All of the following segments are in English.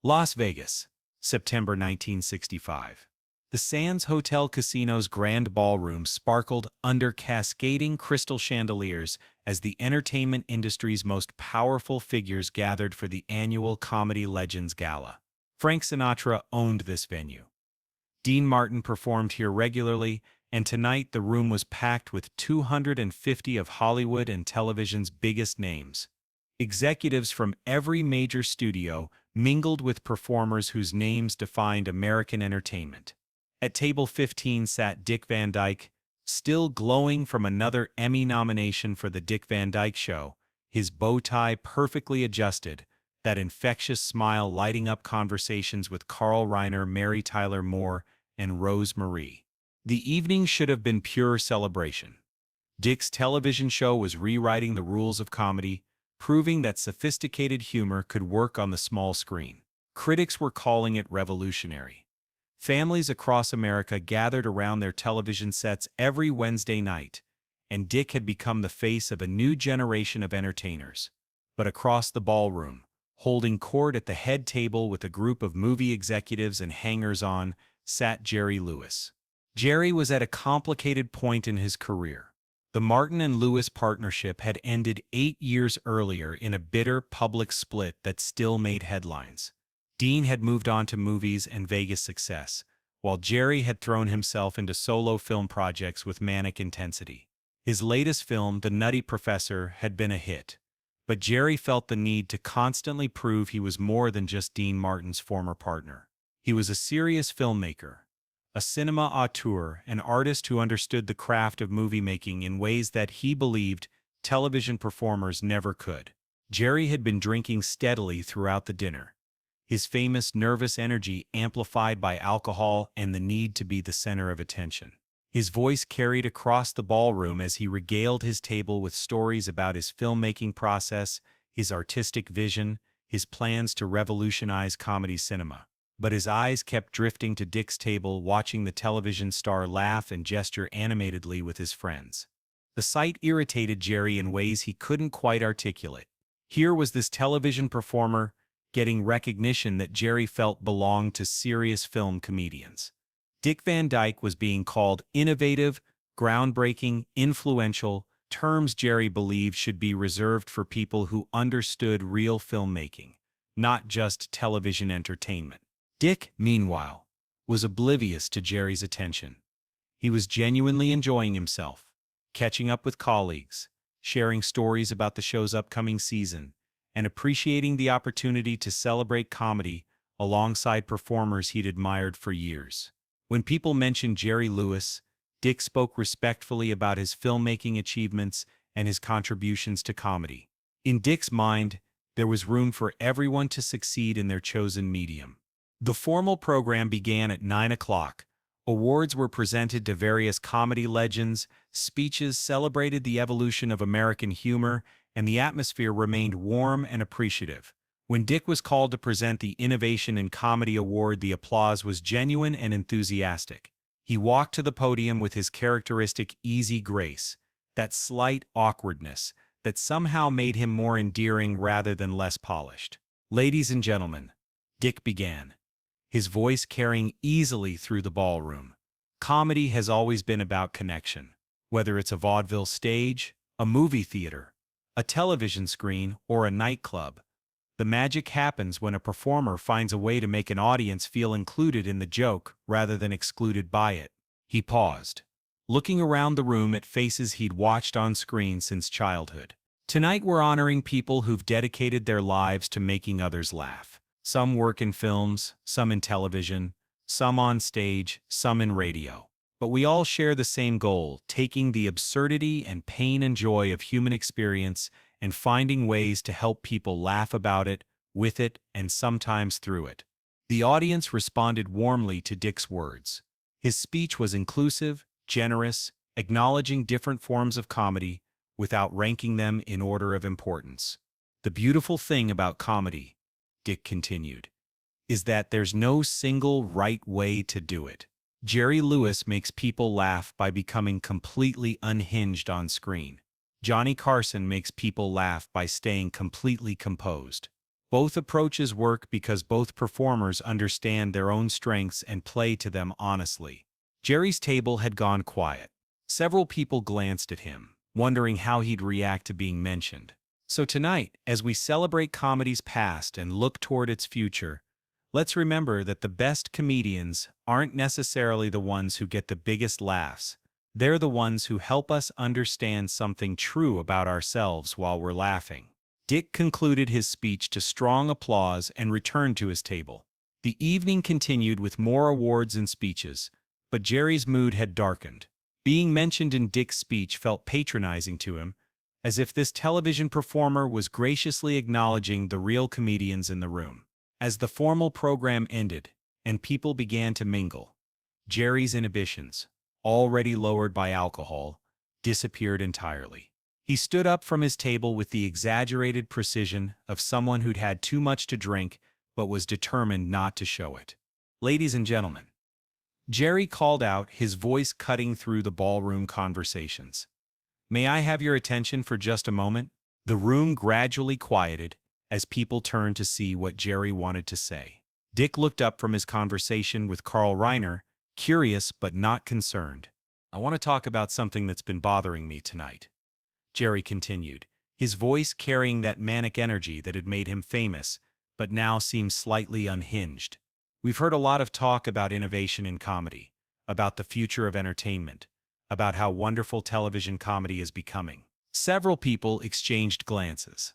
Las Vegas, September 1965. The Sands Hotel Casino's grand ballroom sparkled under cascading crystal chandeliers as the entertainment industry's most powerful figures gathered for the annual Comedy Legends Gala. Frank Sinatra owned this venue. Dean Martin performed here regularly, and tonight the room was packed with 250 of Hollywood and television's biggest names. Executives from every major studio mingled with performers whose names defined American entertainment. At table 15 sat Dick Van Dyke, still glowing from another Emmy nomination for The Dick Van Dyke Show, his bow tie perfectly adjusted, that infectious smile lighting up conversations with Carl Reiner, Mary Tyler Moore, and Rose Marie. The evening should have been pure celebration. Dick's television show was rewriting the rules of comedy, proving that sophisticated humor could work on the small screen. Critics were calling it revolutionary. Families across America gathered around their television sets every Wednesday night, and Dick had become the face of a new generation of entertainers. But across the ballroom, holding court at the head table with a group of movie executives and hangers-on, sat Jerry Lewis. Jerry was at a complicated point in his career. The Martin and Lewis partnership had ended 8 years earlier in a bitter public split that still made headlines. Dean had moved on to movies and Vegas success, while Jerry had thrown himself into solo film projects with manic intensity. His latest film, The Nutty Professor, had been a hit, but Jerry felt the need to constantly prove he was more than just Dean Martin's former partner. He was a serious filmmaker, a cinema auteur, an artist who understood the craft of movie making in ways that he believed television performers never could. Jerry had been drinking steadily throughout the dinner, his famous nervous energy amplified by alcohol and the need to be the center of attention. His voice carried across the ballroom as he regaled his table with stories about his filmmaking process, his artistic vision, his plans to revolutionize comedy cinema. But his eyes kept drifting to Dick's table, watching the television star laugh and gesture animatedly with his friends. The sight irritated Jerry in ways he couldn't quite articulate. Here was this television performer getting recognition that Jerry felt belonged to serious film comedians. Dick Van Dyke was being called innovative, groundbreaking, influential, terms Jerry believed should be reserved for people who understood real filmmaking, not just television entertainment. Dick, meanwhile, was oblivious to Jerry's attention. He was genuinely enjoying himself, catching up with colleagues, sharing stories about the show's upcoming season, and appreciating the opportunity to celebrate comedy alongside performers he'd admired for years. When people mentioned Jerry Lewis, Dick spoke respectfully about his filmmaking achievements and his contributions to comedy. In Dick's mind, there was room for everyone to succeed in their chosen medium. The formal program began at 9 o'clock. Awards were presented to various comedy legends, speeches celebrated the evolution of American humor, and the atmosphere remained warm and appreciative. When Dick was called to present the Innovation in Comedy Award, the applause was genuine and enthusiastic. He walked to the podium with his characteristic easy grace, that slight awkwardness that somehow made him more endearing rather than less polished. "Ladies and gentlemen," Dick began, his voice carrying easily through the ballroom. "Comedy has always been about connection. Whether it's a vaudeville stage, a movie theater, a television screen, or a nightclub, the magic happens when a performer finds a way to make an audience feel included in the joke rather than excluded by it." He paused, looking around the room at faces he'd watched on screen since childhood. "Tonight we're honoring people who've dedicated their lives to making others laugh. Some work in films, some in television, some on stage, some in radio. But we all share the same goal, taking the absurdity and pain and joy of human experience and finding ways to help people laugh about it, with it, and sometimes through it." The audience responded warmly to Dick's words. His speech was inclusive, generous, acknowledging different forms of comedy without ranking them in order of importance. "The beautiful thing about comedy," Dick continued, "is that there's no single right way to do it. Jerry Lewis makes people laugh by becoming completely unhinged on screen. Johnny Carson makes people laugh by staying completely composed. Both approaches work because both performers understand their own strengths and play to them honestly. Jerry's table had gone quiet. Several people glanced at him, wondering how he'd react to being mentioned. So tonight, as we celebrate comedy's past and look toward its future, let's remember that the best comedians aren't necessarily the ones who get the biggest laughs. They're the ones who help us understand something true about ourselves while we're laughing. Dick concluded his speech to strong applause and returned to his table. The evening continued with more awards and speeches, but Jerry's mood had darkened. Being mentioned in Dick's speech felt patronizing to him, as if this television performer was graciously acknowledging the real comedians in the room. As the formal program ended and people began to mingle, Jerry's inhibitions, already lowered by alcohol, disappeared entirely. He stood up from his table with the exaggerated precision of someone who'd had too much to drink but was determined not to show it. "Ladies and gentlemen," Jerry called out, his voice cutting through the ballroom conversations. "May I have your attention for just a moment?" The room gradually quieted as people turned to see what Jerry wanted to say. Dick looked up from his conversation with Carl Reiner, curious but not concerned. "I want to talk about something that's been bothering me tonight," Jerry continued, his voice carrying that manic energy that had made him famous, but now seemed slightly unhinged. "We've heard a lot of talk about innovation in comedy, about the future of entertainment, about how wonderful television comedy is becoming." Several people exchanged glances.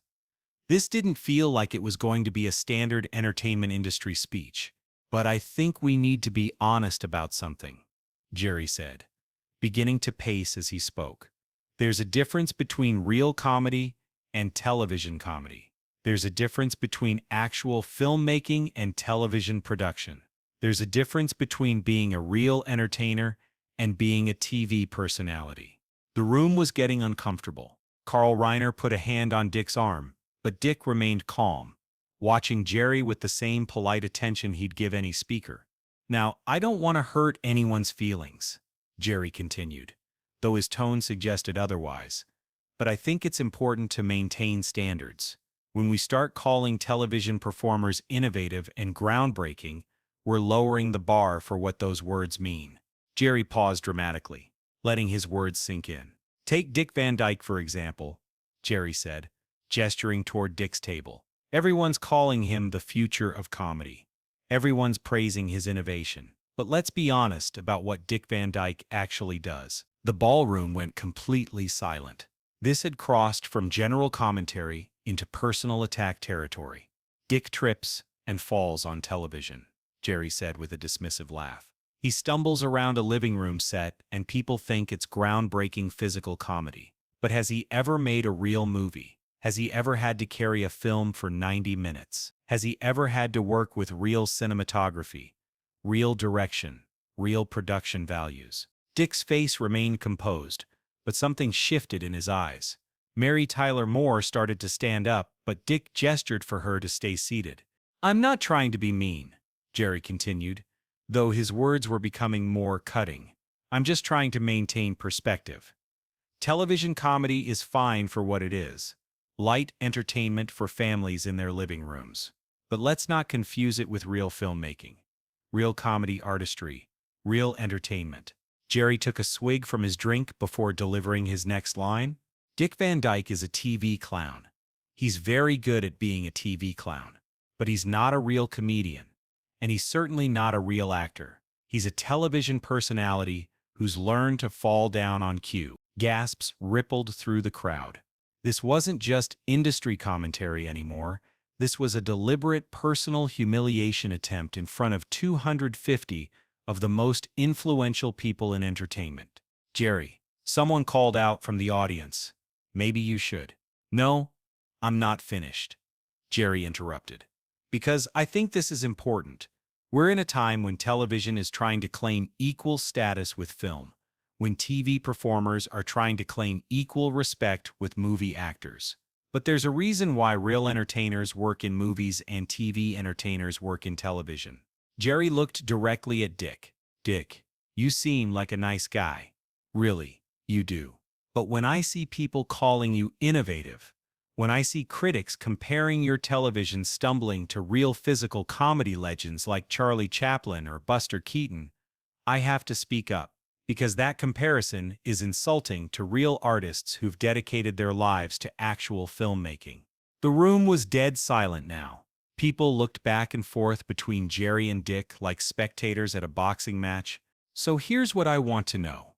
This didn't feel like it was going to be a standard entertainment industry speech. "But I think we need to be honest about something," Jerry said, beginning to pace as he spoke. "There's a difference between real comedy and television comedy. There's a difference between actual filmmaking and television production. There's a difference between being a real entertainer and being a TV personality." The room was getting uncomfortable. Carl Reiner put a hand on Dick's arm, but Dick remained calm, watching Jerry with the same polite attention he'd give any speaker. "Now, I don't want to hurt anyone's feelings," Jerry continued, though his tone suggested otherwise. "But I think it's important to maintain standards. When we start calling television performers innovative and groundbreaking, we're lowering the bar for what those words mean." Jerry paused dramatically, letting his words sink in. "Take Dick Van Dyke, for example," Jerry said, gesturing toward Dick's table. "Everyone's calling him the future of comedy. Everyone's praising his innovation. But let's be honest about what Dick Van Dyke actually does." The ballroom went completely silent. This had crossed from general commentary into personal attack territory. "Dick trips and falls on television," Jerry said with a dismissive laugh. "He stumbles around a living room set and people think it's groundbreaking physical comedy. But has he ever made a real movie? Has he ever had to carry a film for 90 minutes? Has he ever had to work with real cinematography, real direction, real production values?" Dick's face remained composed, but something shifted in his eyes. Mary Tyler Moore started to stand up, but Dick gestured for her to stay seated. "I'm not trying to be mean," Jerry continued, though his words were becoming more cutting. "I'm just trying to maintain perspective. Television comedy is fine for what it is. Light entertainment for families in their living rooms. But let's not confuse it with real filmmaking, real comedy artistry, real entertainment." Jerry took a swig from his drink before delivering his next line. "Dick Van Dyke is a TV clown. He's very good at being a TV clown. But he's not a real comedian. And he's certainly not a real actor. He's a television personality who's learned to fall down on cue." Gasps rippled through the crowd. This wasn't just industry commentary anymore. This was a deliberate personal humiliation attempt in front of 250 of the most influential people in entertainment. "Jerry," someone called out from the audience, "maybe you should." "No, I'm not finished," Jerry interrupted. "Because I think this is important. We're in a time when television is trying to claim equal status with film, when TV performers are trying to claim equal respect with movie actors. But there's a reason why real entertainers work in movies and TV entertainers work in television." Jerry looked directly at Dick. "Dick, you seem like a nice guy. Really, you do. But when I see people calling you innovative, When I see critics comparing your television stumbling to real physical comedy legends like Charlie Chaplin or Buster Keaton, I have to speak up, because that comparison is insulting to real artists who've dedicated their lives to actual filmmaking. The room was dead silent now. People looked back and forth between Jerry and Dick like spectators at a boxing match. "So here's what I want to know,"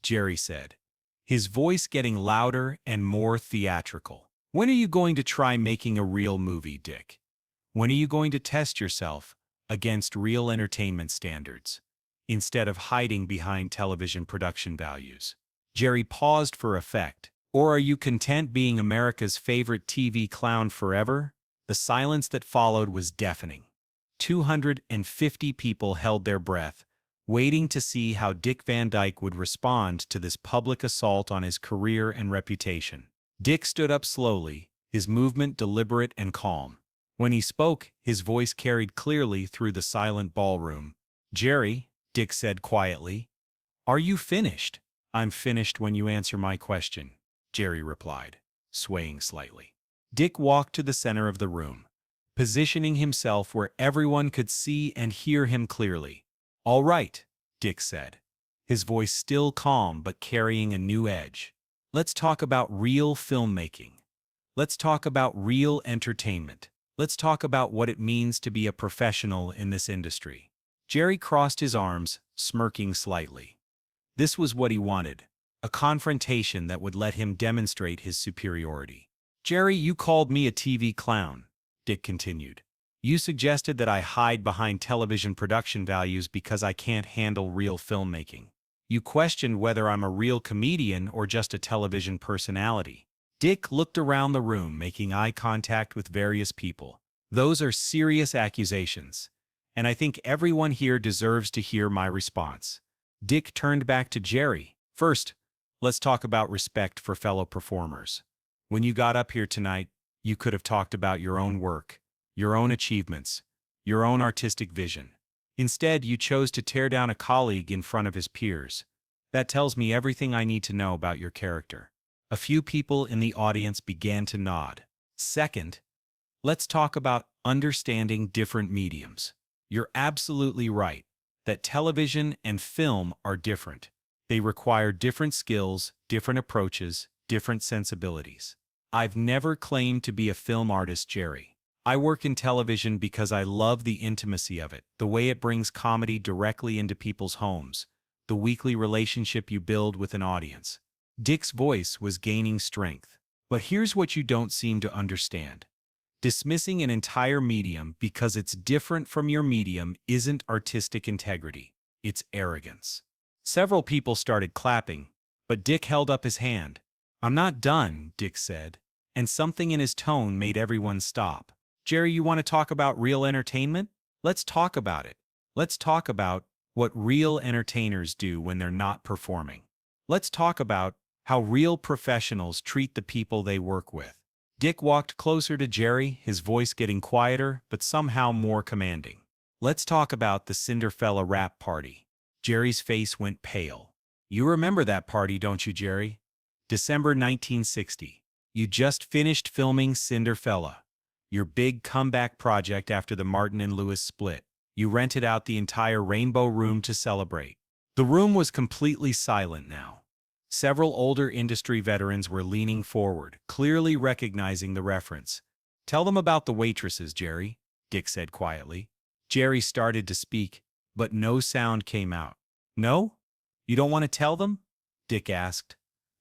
Jerry said, his voice getting louder and more theatrical. "When are you going to try making a real movie, Dick? When are you going to test yourself against real entertainment standards, instead of hiding behind television production values?" Jerry paused for effect. "Or are you content being America's favorite TV clown forever?" The silence that followed was deafening. 250 people held their breath, waiting to see how Dick Van Dyke would respond to this public assault on his career and reputation. Dick stood up slowly, his movement deliberate and calm. When he spoke, his voice carried clearly through the silent ballroom. "Jerry," Dick said quietly, "are you finished?" "I'm finished when you answer my question," Jerry replied, swaying slightly. Dick walked to the center of the room, positioning himself where everyone could see and hear him clearly. "All right," Dick said, his voice still calm but carrying a new edge. "Let's talk about real filmmaking. Let's talk about real entertainment. Let's talk about what it means to be a professional in this industry." Jerry crossed his arms, smirking slightly. This was what he wanted, a confrontation that would let him demonstrate his superiority. "Jerry, you called me a TV clown," Dick continued. "You suggested that I hide behind television production values because I can't handle real filmmaking. You questioned whether I'm a real comedian or just a television personality." Dick looked around the room, making eye contact with various people. "Those are serious accusations, and I think everyone here deserves to hear my response." Dick turned back to Jerry. "First, let's talk about respect for fellow performers. When you got up here tonight, you could have talked about your own work, your own achievements, your own artistic vision. Instead, you chose to tear down a colleague in front of his peers. That tells me everything I need to know about your character." A few people in the audience began to nod. "Second, let's talk about understanding different mediums. You're absolutely right that television and film are different. They require different skills, different approaches, different sensibilities. I've never claimed to be a film artist, Jerry. I work in television because I love the intimacy of it, the way it brings comedy directly into people's homes, the weekly relationship you build with an audience." Dick's voice was gaining strength. "But here's what you don't seem to understand. Dismissing an entire medium because it's different from your medium isn't artistic integrity, it's arrogance." Several people started clapping, but Dick held up his hand. "I'm not done," Dick said, and something in his tone made everyone stop. "Jerry, you want to talk about real entertainment? Let's talk about it. Let's talk about what real entertainers do when they're not performing. Let's talk about how real professionals treat the people they work with." Dick walked closer to Jerry, his voice getting quieter but somehow more commanding. "Let's talk about the Cinderfella rap party." Jerry's face went pale. "You remember that party, don't you, Jerry? December 1960. You just finished filming Cinderfella, your big comeback project after the Martin and Lewis split. You rented out the entire Rainbow Room to celebrate." The room was completely silent now. Several older industry veterans were leaning forward, clearly recognizing the reference. "Tell them about the waitresses, Jerry," Dick said quietly. Jerry started to speak, but no sound came out. "No? You don't want to tell them?" Dick asked.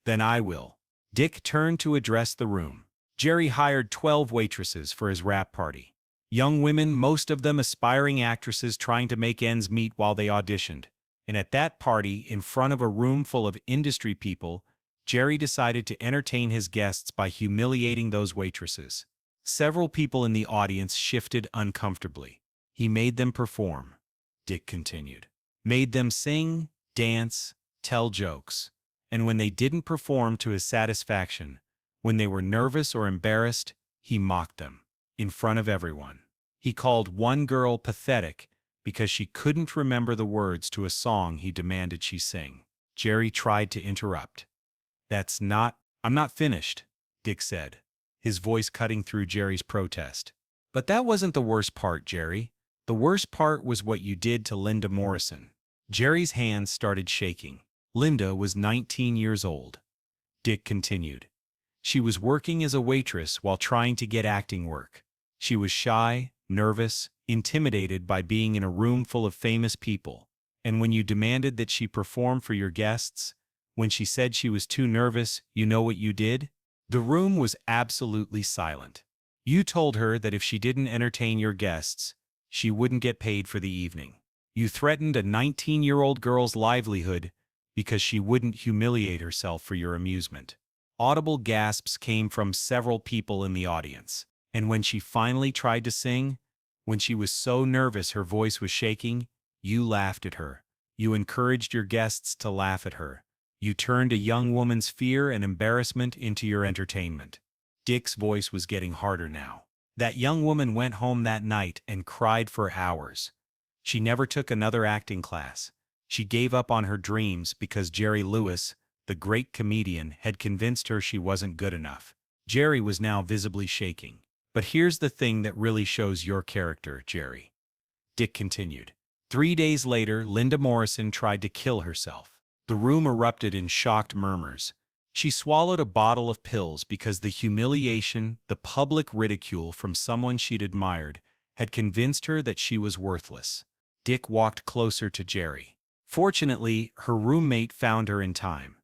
"Then I will." Dick turned to address the room. Jerry hired 12 waitresses for his rap party. Young women, most of them aspiring actresses trying to make ends meet while they auditioned. And at that party, in front of a room full of industry people, Jerry decided to entertain his guests by humiliating those waitresses. Several people in the audience shifted uncomfortably. "He made them perform," Dick continued. "Made them sing, dance, tell jokes. And when they didn't perform to his satisfaction, when they were nervous or embarrassed, he mocked them, in front of everyone. He called one girl pathetic because she couldn't remember the words to a song he demanded she sing." Jerry tried to interrupt. "I'm not finished," Dick said, his voice cutting through Jerry's protest. But that wasn't the worst part, Jerry. The worst part was what you did to Linda Morrison. Jerry's hands started shaking. Linda was 19 years old. Dick continued. She was working as a waitress while trying to get acting work. She was shy, nervous, intimidated by being in a room full of famous people. And when you demanded that she perform for your guests, when she said she was too nervous, you know what you did? The room was absolutely silent. You told her that if she didn't entertain your guests, she wouldn't get paid for the evening. You threatened a 19-year-old girl's livelihood because she wouldn't humiliate herself for your amusement. Audible gasps came from several people in the audience. And when she finally tried to sing, when she was so nervous her voice was shaking, you laughed at her. You encouraged your guests to laugh at her. You turned a young woman's fear and embarrassment into your entertainment. Dick's voice was getting harder now. That young woman went home that night and cried for hours. She never took another acting class. She gave up on her dreams because Jerry Lewis, the great comedian, had convinced her she wasn't good enough. Jerry was now visibly shaking. But here's the thing that really shows your character, Jerry. Dick continued. 3 days later, Linda Morrison tried to kill herself. The room erupted in shocked murmurs. She swallowed a bottle of pills because the humiliation, the public ridicule from someone she'd admired, had convinced her that she was worthless. Dick walked closer to Jerry. Fortunately, her roommate found her in time.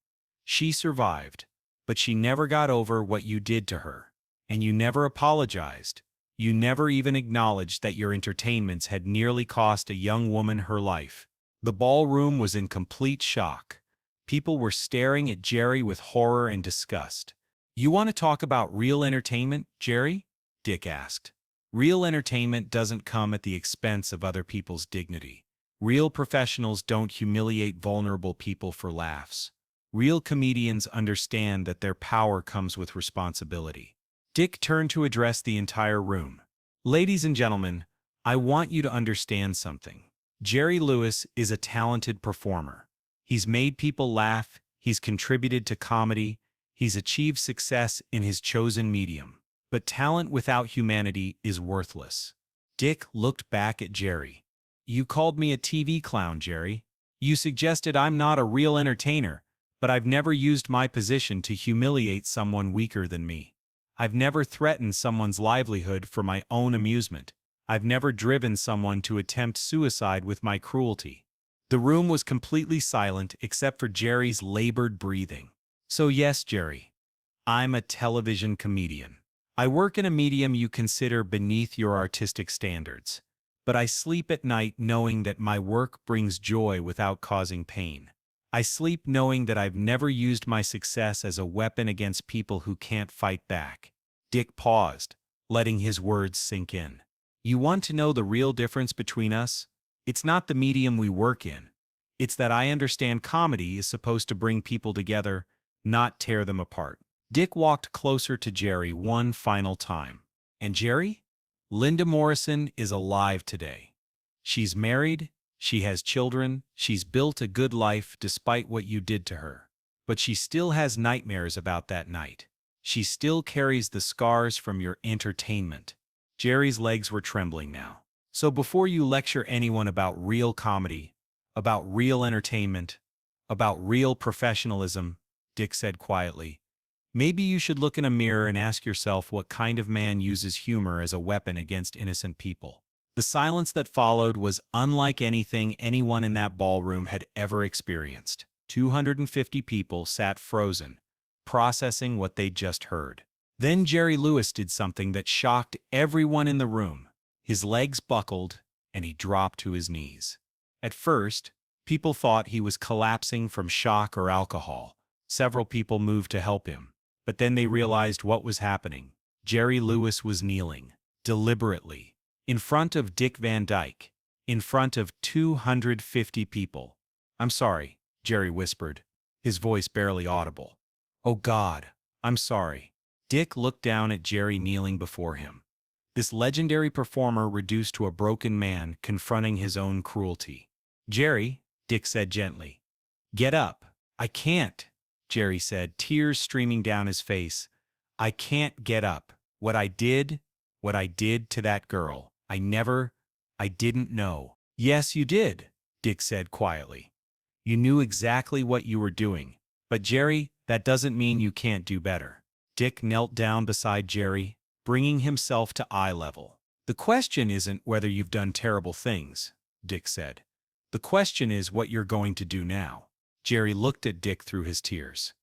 She survived, but she never got over what you did to her. And you never apologized. You never even acknowledged that your entertainments had nearly cost a young woman her life. The ballroom was in complete shock. People were staring at Jerry with horror and disgust. "You want to talk about real entertainment, Jerry?" Dick asked. "Real entertainment doesn't come at the expense of other people's dignity. Real professionals don't humiliate vulnerable people for laughs. Real comedians understand that their power comes with responsibility." Dick turned to address the entire room. "Ladies and gentlemen, I want you to understand something. Jerry Lewis is a talented performer. He's made people laugh, he's contributed to comedy, he's achieved success in his chosen medium. But talent without humanity is worthless." Dick looked back at Jerry. "You called me a TV clown, Jerry. You suggested I'm not a real entertainer, but I've never used my position to humiliate someone weaker than me. I've never threatened someone's livelihood for my own amusement. I've never driven someone to attempt suicide with my cruelty." The room was completely silent except for Jerry's labored breathing. "So yes, Jerry, I'm a television comedian. I work in a medium you consider beneath your artistic standards. But I sleep at night knowing that my work brings joy without causing pain. I sleep knowing that I've never used my success as a weapon against people who can't fight back." Dick paused, letting his words sink in. "You want to know the real difference between us? It's not the medium we work in. It's that I understand comedy is supposed to bring people together, not tear them apart." Dick walked closer to Jerry one final time. "And Jerry? Linda Morrison is alive today. She's married, she has children, she's built a good life despite what you did to her. But she still has nightmares about that night. She still carries the scars from your entertainment." Jerry's legs were trembling now. "So before you lecture anyone about real comedy, about real entertainment, about real professionalism," Dick said quietly, "maybe you should look in a mirror and ask yourself what kind of man uses humor as a weapon against innocent people." The silence that followed was unlike anything anyone in that ballroom had ever experienced. 250 people sat frozen, processing what they'd just heard. Then Jerry Lewis did something that shocked everyone in the room. His legs buckled, and he dropped to his knees. At first, people thought he was collapsing from shock or alcohol. Several people moved to help him. But then they realized what was happening. Jerry Lewis was kneeling, deliberately, in front of Dick Van Dyke, in front of 250 people. "I'm sorry," Jerry whispered, his voice barely audible. "Oh God, I'm sorry." Dick looked down at Jerry kneeling before him. This legendary performer reduced to a broken man confronting his own cruelty. "Jerry," Dick said gently. "Get up." "I can't," Jerry said, tears streaming down his face. I can't get up. What I did to that girl. I didn't know. Yes, you did, Dick said quietly. You knew exactly what you were doing. But Jerry, that doesn't mean you can't do better. Dick knelt down beside Jerry, bringing himself to eye level. The question isn't whether you've done terrible things, Dick said. The question is what you're going to do now. Jerry looked at Dick through his tears.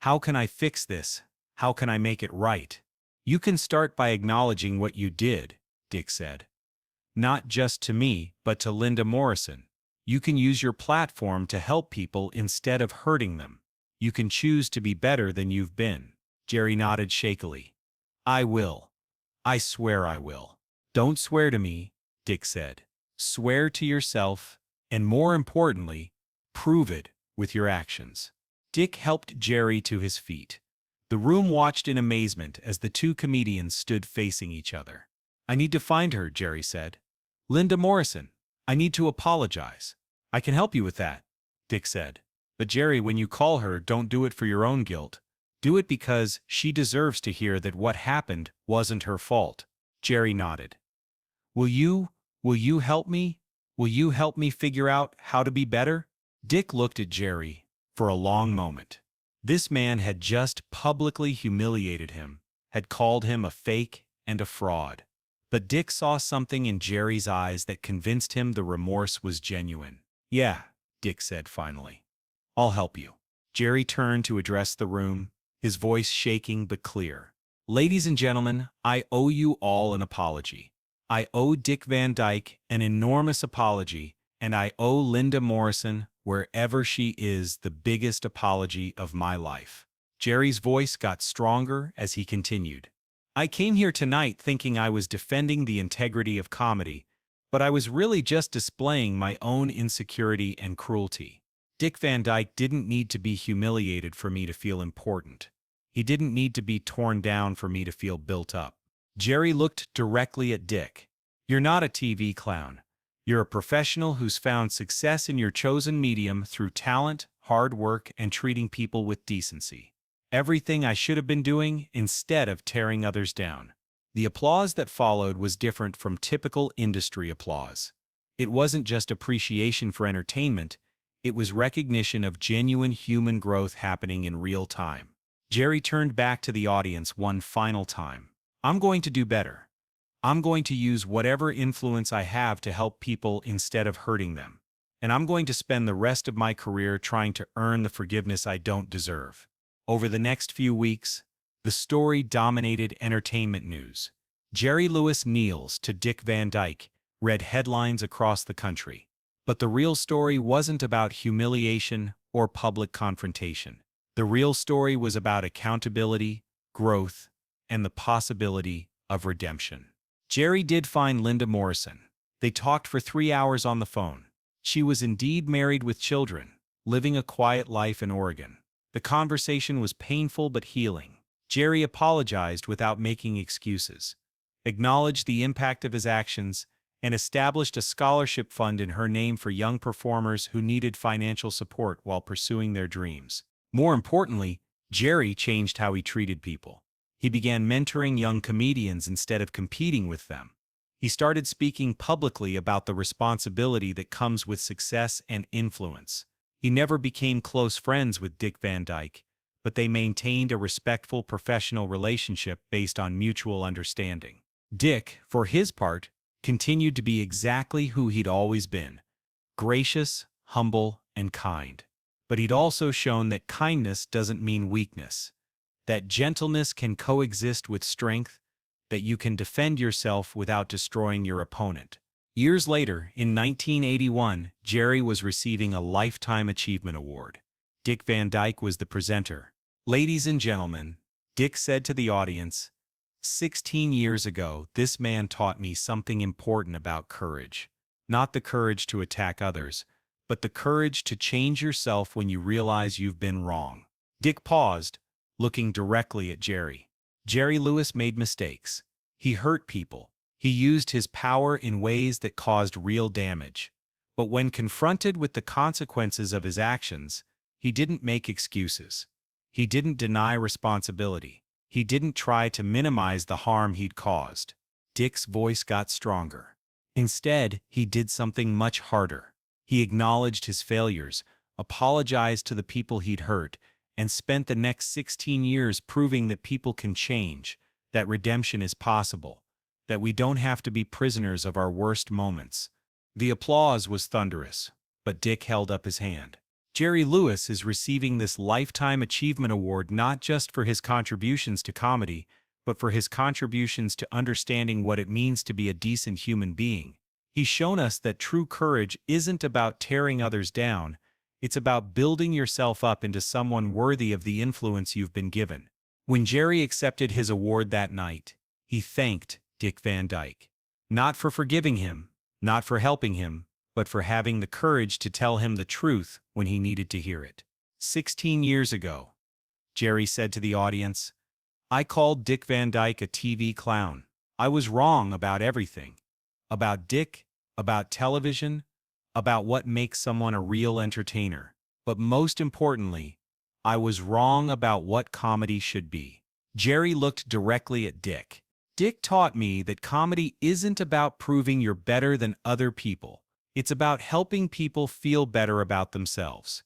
How can I fix this? How can I make it right? You can start by acknowledging what you did, Dick said. Not just to me, but to Linda Morrison. You can use your platform to help people instead of hurting them. You can choose to be better than you've been. Jerry nodded shakily. I will. I swear I will. Don't swear to me, Dick said. Swear to yourself, and more importantly, prove it with your actions. Dick helped Jerry to his feet. The room watched in amazement as the two comedians stood facing each other. I need to find her, Jerry said. Linda Morrison. I need to apologize. I can help you with that, Dick said. But Jerry, when you call her, don't do it for your own guilt. Do it because she deserves to hear that what happened wasn't her fault. Jerry nodded. Will you help me? Will you help me figure out how to be better? Dick looked at Jerry for a long moment. This man had just publicly humiliated him, had called him a fake and a fraud. But Dick saw something in Jerry's eyes that convinced him the remorse was genuine. Yeah, Dick said finally. I'll help you. Jerry turned to address the room, his voice shaking but clear. Ladies and gentlemen, I owe you all an apology. I owe Dick Van Dyke an enormous apology, and I owe Linda Morrison, wherever she is, the biggest apology of my life. Jerry's voice got stronger as he continued. I came here tonight thinking I was defending the integrity of comedy, but I was really just displaying my own insecurity and cruelty. Dick Van Dyke didn't need to be humiliated for me to feel important. He didn't need to be torn down for me to feel built up. Jerry looked directly at Dick. You're not a TV clown. You're a professional who's found success in your chosen medium through talent, hard work, and treating people with decency. Everything I should have been doing instead of tearing others down. The applause that followed was different from typical industry applause. It wasn't just appreciation for entertainment, it was recognition of genuine human growth happening in real time. Jerry turned back to the audience one final time. I'm going to do better. I'm going to use whatever influence I have to help people instead of hurting them. And I'm going to spend the rest of my career trying to earn the forgiveness I don't deserve. Over the next few weeks, the story dominated entertainment news. Jerry Lewis kneels to Dick Van Dyke read headlines across the country. But the real story wasn't about humiliation or public confrontation. The real story was about accountability, growth, and the possibility of redemption. Jerry did find Linda Morrison. They talked for 3 hours on the phone. She was indeed married with children, living a quiet life in Oregon. The conversation was painful but healing. Jerry apologized without making excuses, acknowledged the impact of his actions, and established a scholarship fund in her name for young performers who needed financial support while pursuing their dreams. More importantly, Jerry changed how he treated people. He began mentoring young comedians instead of competing with them. He started speaking publicly about the responsibility that comes with success and influence. He never became close friends with Dick Van Dyke, but they maintained a respectful professional relationship based on mutual understanding. Dick, for his part, continued to be exactly who he'd always been, gracious, humble, and kind. But he'd also shown that kindness doesn't mean weakness, that gentleness can coexist with strength, that you can defend yourself without destroying your opponent. Years later, in 1981, Jerry was receiving a Lifetime Achievement Award. Dick Van Dyke was the presenter. Ladies and gentlemen, Dick said to the audience, 16 years ago, this man taught me something important about courage. Not the courage to attack others, but the courage to change yourself when you realize you've been wrong. Dick paused, looking directly at Jerry. Jerry Lewis made mistakes. He hurt people. He used his power in ways that caused real damage. But when confronted with the consequences of his actions, he didn't make excuses. He didn't deny responsibility. He didn't try to minimize the harm he'd caused. Dick's voice got stronger. Instead, he did something much harder. He acknowledged his failures, apologized to the people he'd hurt, and spent the next 16 years proving that people can change, that redemption is possible, that we don't have to be prisoners of our worst moments. The applause was thunderous, but Dick held up his hand. Jerry Lewis is receiving this Lifetime Achievement Award not just for his contributions to comedy, but for his contributions to understanding what it means to be a decent human being. He's shown us that true courage isn't about tearing others down, it's about building yourself up into someone worthy of the influence you've been given. When Jerry accepted his award that night, he thanked Dick Van Dyke. Not for forgiving him, not for helping him, but for having the courage to tell him the truth when he needed to hear it. 16 years ago, Jerry said to the audience, "I called Dick Van Dyke a TV clown. I was wrong about everything. About Dick, about television, about what makes someone a real entertainer. But most importantly, I was wrong about what comedy should be." Jerry looked directly at Dick. "Dick taught me that comedy isn't about proving you're better than other people. It's about helping people feel better about themselves.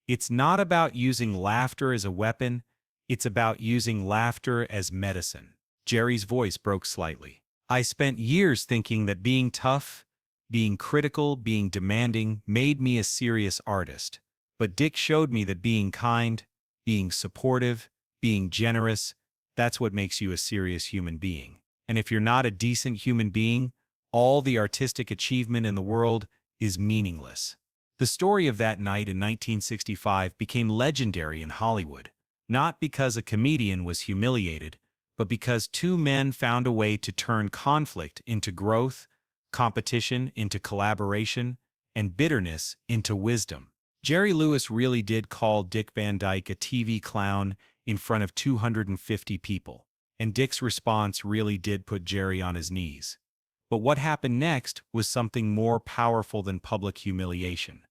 It's not about using laughter as a weapon, it's about using laughter as medicine." Jerry's voice broke slightly. "I spent years thinking that being tough, being critical, being demanding made me a serious artist. But Dick showed me that being kind, being supportive, being generous, that's what makes you a serious human being. And if you're not a decent human being, all the artistic achievement in the world is meaningless." The story of that night in 1965 became legendary in Hollywood, not because a comedian was humiliated, but because two men found a way to turn conflict into growth, competition into collaboration, and bitterness into wisdom. Jerry Lewis really did call Dick Van Dyke a TV clown in front of 250 people, and Dick's response really did put Jerry on his knees. But what happened next was something more powerful than public humiliation.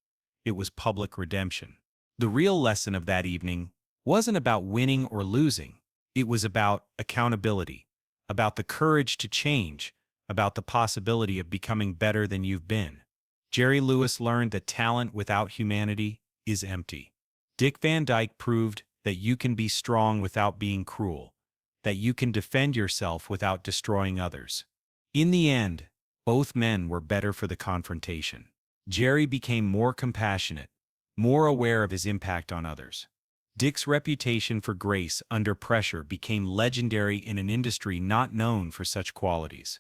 It was public redemption. The real lesson of that evening wasn't about winning or losing. It was about accountability, about the courage to change, about the possibility of becoming better than you've been. Jerry Lewis learned that talent without humanity is empty. Dick Van Dyke proved that you can be strong without being cruel, that you can defend yourself without destroying others. In the end, both men were better for the confrontation. Jerry became more compassionate, more aware of his impact on others. Dick's reputation for grace under pressure became legendary in an industry not known for such qualities.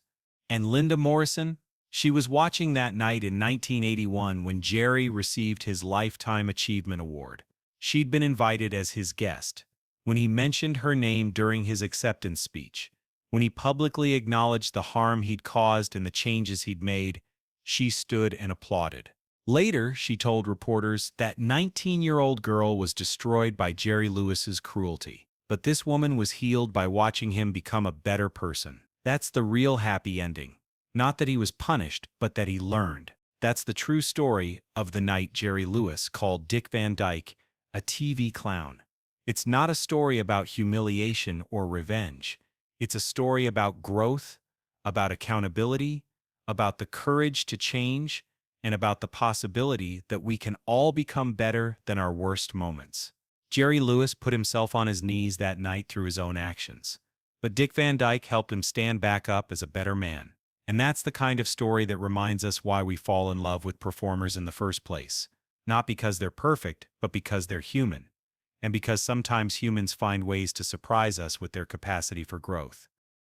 And Linda Morrison? She was watching that night in 1981 when Jerry received his Lifetime Achievement Award. She'd been invited as his guest. When he mentioned her name during his acceptance speech, when he publicly acknowledged the harm he'd caused and the changes he'd made, she stood and applauded. Later, she told reporters that 19-year-old girl was destroyed by Jerry Lewis's cruelty. But this woman was healed by watching him become a better person. That's the real happy ending. Not that he was punished, but that he learned. That's the true story of the night Jerry Lewis called Dick Van Dyke a TV clown. It's not a story about humiliation or revenge. It's a story about growth, about accountability, about the courage to change, and about the possibility that we can all become better than our worst moments. Jerry Lewis put himself on his knees that night through his own actions. But Dick Van Dyke helped him stand back up as a better man. And that's the kind of story that reminds us why we fall in love with performers in the first place. Not because they're perfect, but because they're human. And because sometimes humans find ways to surprise us with their capacity for growth.